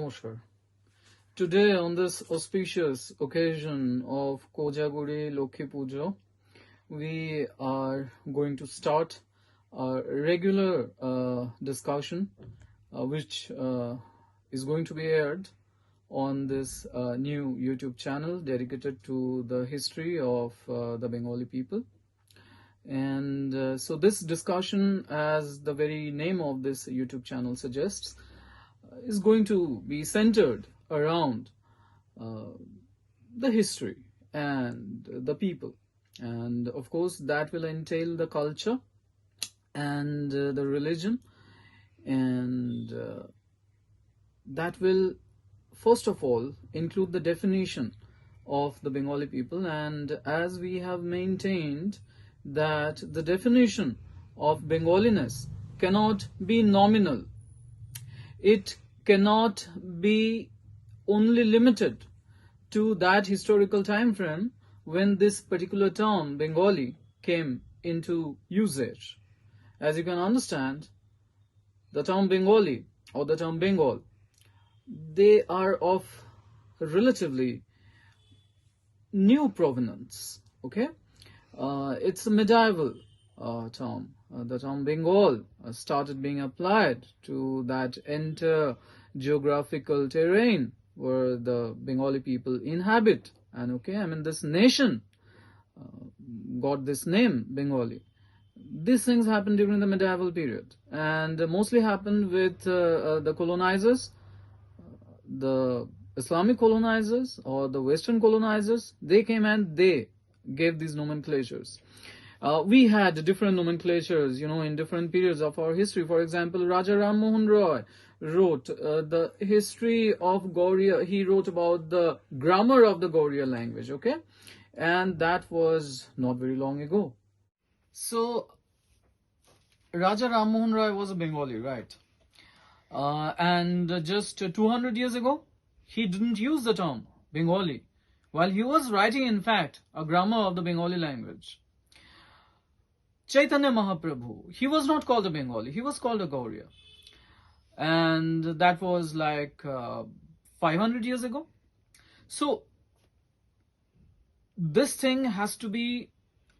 Namaskar. Today, on this auspicious occasion of Kojaguri Lokhi Pujo, we are going to start a regular discussion which is going to be aired on this new YouTube channel dedicated to the history of the Bengali people. And so this discussion, as the very name of this YouTube channel suggests, is going to be centered around the history and the people, and of course that will entail the culture and the religion, and that will first of all include the definition of the Bengali people. And as we have maintained that the definition of Bengaliness cannot be nominal, it cannot be only limited to that historical time frame when this particular term Bengali came into usage. As you can understand, the term Bengali or the term Bengal, they are of relatively new provenance. Okay, it's a medieval term. The term Bengal started being applied to that entire geographical terrain where the Bengali people inhabit. And this nation got this name Bengali. These things happened during the medieval period, and mostly happened with the colonizers, the Islamic colonizers or the Western colonizers. They came and they gave these nomenclatures. We had different nomenclatures, in different periods of our history. For example, Raja Ram Mohan Roy wrote the history of Gauriya. He wrote about the grammar of the Gauriya language, and that was not very long ago. So, Raja Ram Mohan Roy was a Bengali, right? And just 200 years ago, he didn't use the term Bengali, while he was writing, in fact, a grammar of the Bengali language. Chaitanya Mahaprabhu, he was not called a Bengali, he was called a Gauriya. And that was like 500 years ago. So, this thing has to be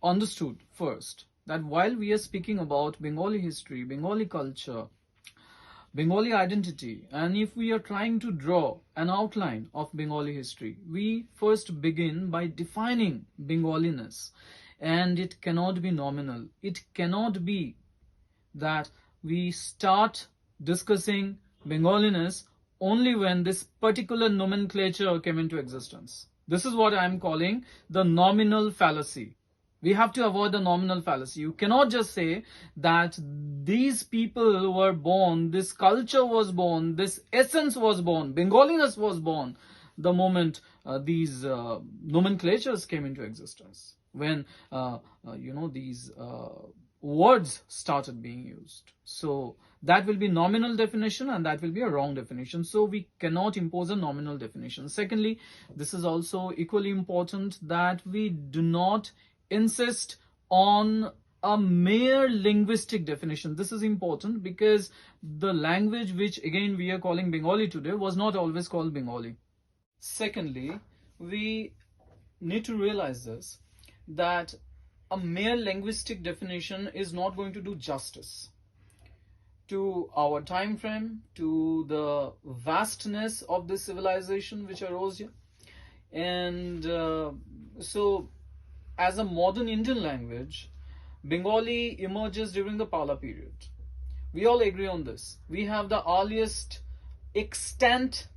understood first, that while we are speaking about Bengali history, Bengali culture, Bengali identity, and if we are trying to draw an outline of Bengali history, we first begin by defining Bengaliness. And it cannot be nominal. It cannot be that we start discussing Bengaliness only when this particular nomenclature came into existence. This is what I am calling the nominal fallacy. We have to avoid the nominal fallacy. You cannot just say that these people were born, this culture was born, this essence was born, Bengaliness was born the moment these nomenclatures came into existence. When these words started being used. So that will be nominal definition, and that will be a wrong definition. So we cannot impose a nominal definition. Secondly, this is also equally important that we do not insist on a mere linguistic definition. This is important because the language which again we are calling Bengali today was not always called Bengali. Secondly, we need to realize this, that a mere linguistic definition is not going to do justice to our time frame, to the vastness of this civilization which arose here. And so as a modern Indian language, Bengali emerges during the Pala period. We all agree on this. We have the earliest extant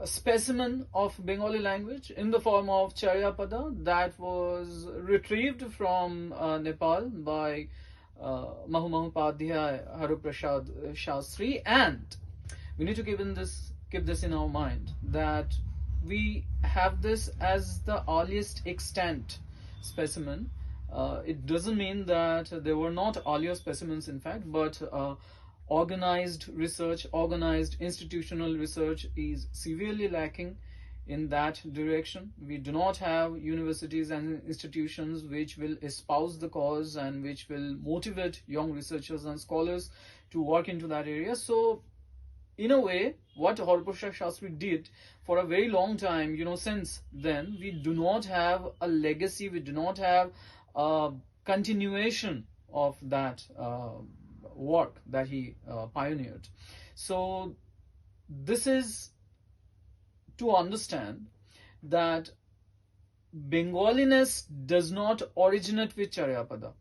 specimen of Bengali language in the form of Charyapada that was retrieved from Nepal by Mahumahopadhyay Haruprasad Shastri. And we need to keep this in our mind, that we have this as the earliest extant specimen. It doesn't mean that there were not earlier specimens, in fact, but organized research, organized institutional research is severely lacking in that direction. We do not have universities and institutions which will espouse the cause and which will motivate young researchers and scholars to work into that area. So in a way, what Harprasad Shastri did for a very long time, since then, we do not have a legacy, we do not have a continuation of that work that he pioneered. So this is to understand that Bengaliness does not originate with Charyapada.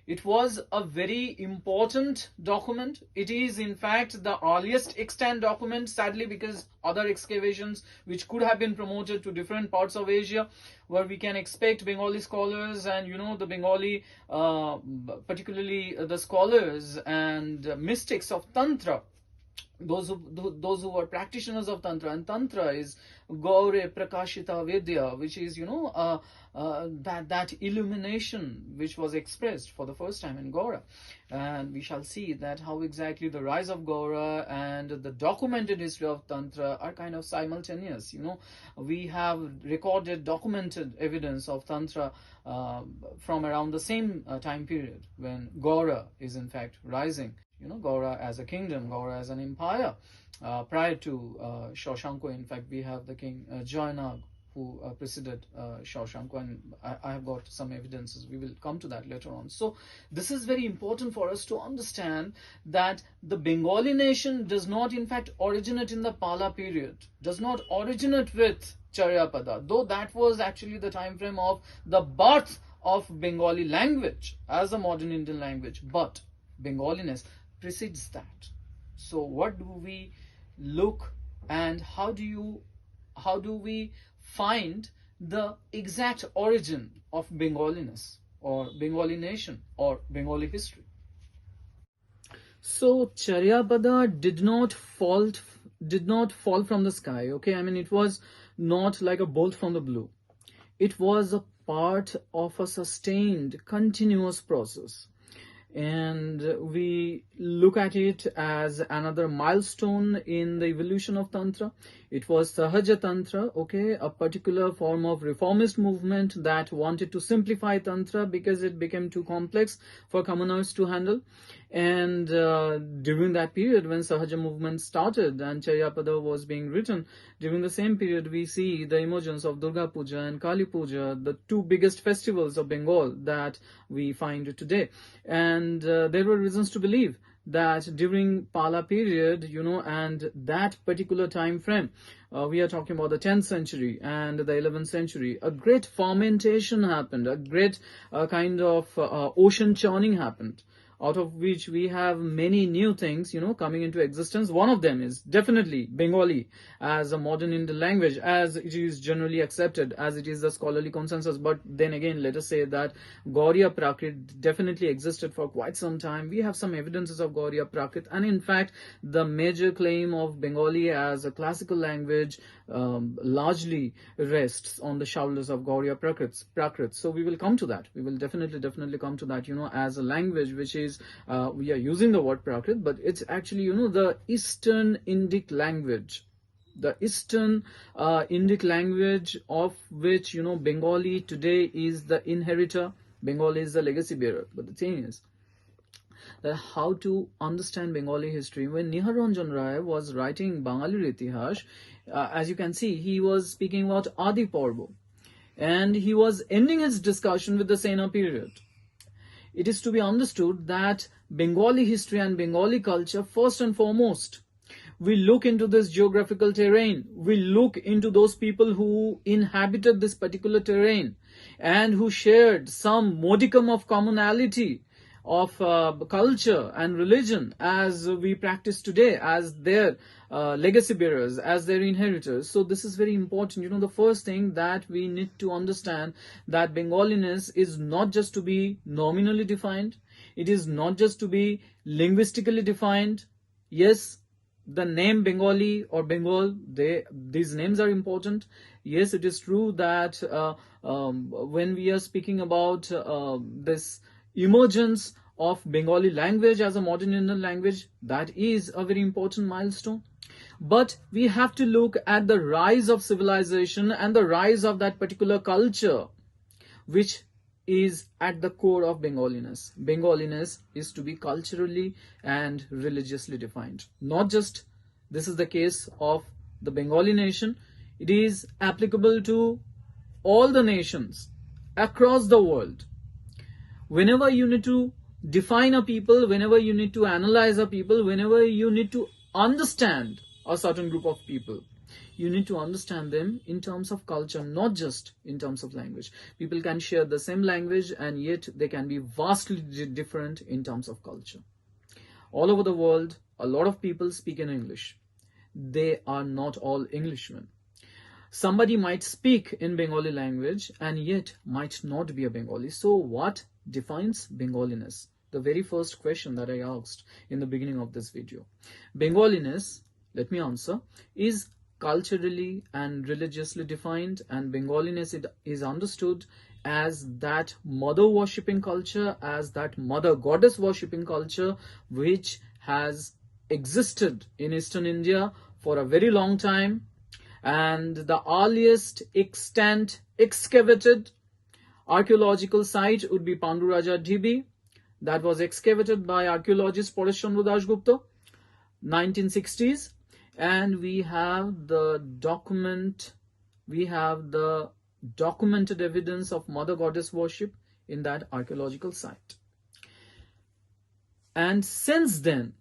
It was a very important document. It is in fact the earliest extant document, sadly, because other excavations which could have been promoted to different parts of Asia, where we can expect Bengali scholars and the Bengali, particularly the scholars and mystics of Tantra, those who were practitioners of Tantra, and Tantra is Gaure Prakashita Vidya, which is that illumination which was expressed for the first time in Gaura. And we shall see that how exactly the rise of Gaura and the documented history of Tantra are kind of simultaneous. We have recorded, documented evidence of Tantra from around the same time period when Gaura is in fact rising. Gaura as a kingdom, Gaura as an empire. Prior to Shashanko, in fact, we have the king Jayanag, who preceded Shashanko, and I have got some evidences. We will come to that later on. So this is very important for us to understand that the Bengali nation does not in fact originate in the Pala period, does not originate with Charyapada, though that was actually the time frame of the birth of Bengali language as a modern Indian language, but Bengaliness precedes that. So what do we look, and how do we find the exact origin of Bengaliness or Bengali nation or Bengali history? So Charyapada did not fall from the sky. Okay, I mean, it was not like a bolt from the blue. It was a part of a sustained, continuous process. And we look at it as another milestone in the evolution of Tantra. It was Sahaja Tantra, okay, a particular form of reformist movement that wanted to simplify Tantra because it became too complex for commoners to handle. And during that period when Sahaja movement started and Charyapada was being written, during the same period we see the emergence of Durga Puja and Kali Puja, the two biggest festivals of Bengal that we find today. And there were reasons to believe that during Pala period, and that particular time frame, we are talking about the 10th century and the 11th century, a great fermentation happened, a great kind of ocean churning happened, out of which we have many new things, coming into existence. One of them is definitely Bengali as a modern Indian language, as it is generally accepted, as it is the scholarly consensus. But then again, let us say that Gauriya Prakrit definitely existed for quite some time. We have some evidences of Gauriya Prakrit, and in fact, the major claim of Bengali as a classical language largely rests on the shoulders of Gauriya Prakrit. So we will come to that. We will definitely come to that, as a language which is, we are using the word Prakrit, but it's actually, the Eastern Indic language. The Eastern Indic language of which, Bengali today is the inheritor. Bengali is the legacy bearer. But the thing is, that how to understand Bengali history. When Nihar Ranjan Rai was writing Bengali Itihash, as you can see, he was speaking about Adi Parbo, and he was ending his discussion with the Sena period. It is to be understood that Bengali history and Bengali culture, first and foremost, we look into this geographical terrain, we look into those people who inhabited this particular terrain and who shared some modicum of commonality of culture and religion as we practice today, as their legacy bearers, as their inheritors. So this is very important. The first thing that we need to understand, that Bengaliness is not just to be nominally defined. It is not just to be linguistically defined. Yes, the name Bengali or Bengal, these names are important. Yes, it is true that when we are speaking about this emergence of Bengali language as a modern Indian language, that is a very important milestone. But we have to look at the rise of civilization and the rise of that particular culture, which is at the core of Bengaliness. Bengaliness is to be culturally and religiously defined. Not just this is the case of the Bengali nation, it is applicable to all the nations across the world. Whenever you need to define a people, whenever you need to analyze a people, whenever you need to understand a certain group of people, you need to understand them in terms of culture, not just in terms of language. People can share the same language and yet they can be vastly different in terms of culture. All over the world, a lot of people speak in English. They are not all Englishmen. Somebody might speak in Bengali language and yet might not be a Bengali. So what defines Bengaliness? The very first question that I asked in the beginning of this video. Bengaliness, let me answer, is culturally and religiously defined, and Bengaliness is understood as that mother worshipping culture, as that mother goddess worshipping culture which has existed in Eastern India for a very long time. And the earliest extant excavated archaeological site would be Panduraja Dhibi, that was excavated by archaeologist Paresh Chandra Das Gupta, 1960s. And we have the documented evidence of mother goddess worship in that archaeological site. And since then,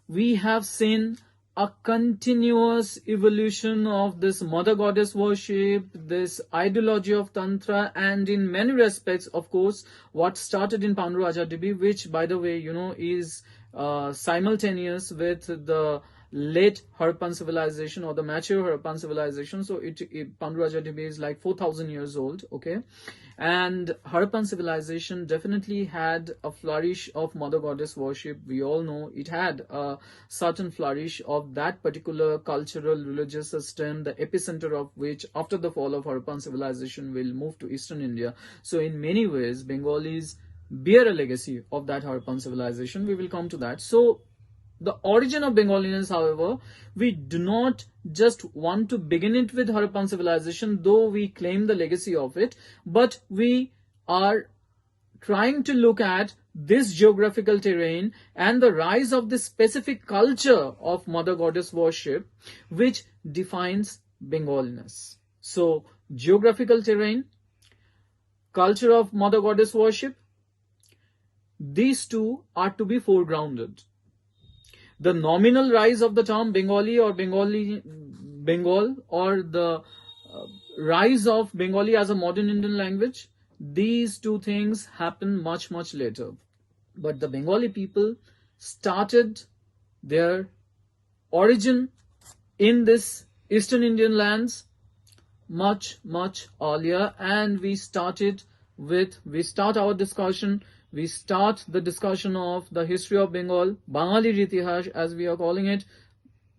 we have seen a continuous evolution of this mother goddess worship, this ideology of Tantra, and in many respects, of course, what started in Panduraja Dhibi, which, by the way, is simultaneous with the late Harappan civilization or the mature Harappan civilization. So Panduraja Dhibi is like 4,000 years old, okay? And Harappan civilization definitely had a flourish of mother goddess worship. We all know it had a certain flourish of that particular cultural religious system, the epicenter of which after the fall of Harappan civilization will move to Eastern India. So in many ways, Bengalis bear a legacy of that Harappan civilization. We will come to that. So the origin of Bengaliness, however, we do not just want to begin it with Harappan civilization, though we claim the legacy of it, but we are trying to look at this geographical terrain and the rise of this specific culture of mother goddess worship, which defines Bengaliness. So, geographical terrain, culture of mother goddess worship, these two are to be foregrounded. The nominal rise of the term Bengali or Bengal, or the rise of Bengali as a modern Indian language, these two things happen much, much later. But the Bengali people started their origin in this Eastern Indian lands much, much earlier, and we start our discussion. We start the discussion of the history of Bengal, Bengali Ritihash as we are calling it,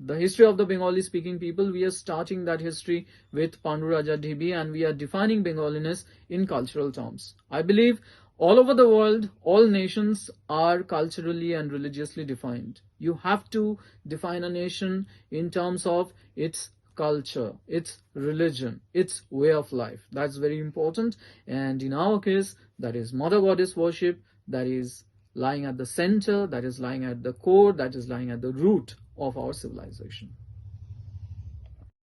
the history of the Bengali speaking people. We are starting that history with Panduraja Dhibi, and we are defining Bengaliness in cultural terms. I believe all over the world, all nations are culturally and religiously defined. You have to define a nation in terms of its culture, its religion, its way of life. That's very important. And in our case, that is mother goddess worship, that is lying at the center, that is lying at the core, that is lying at the root of our civilization.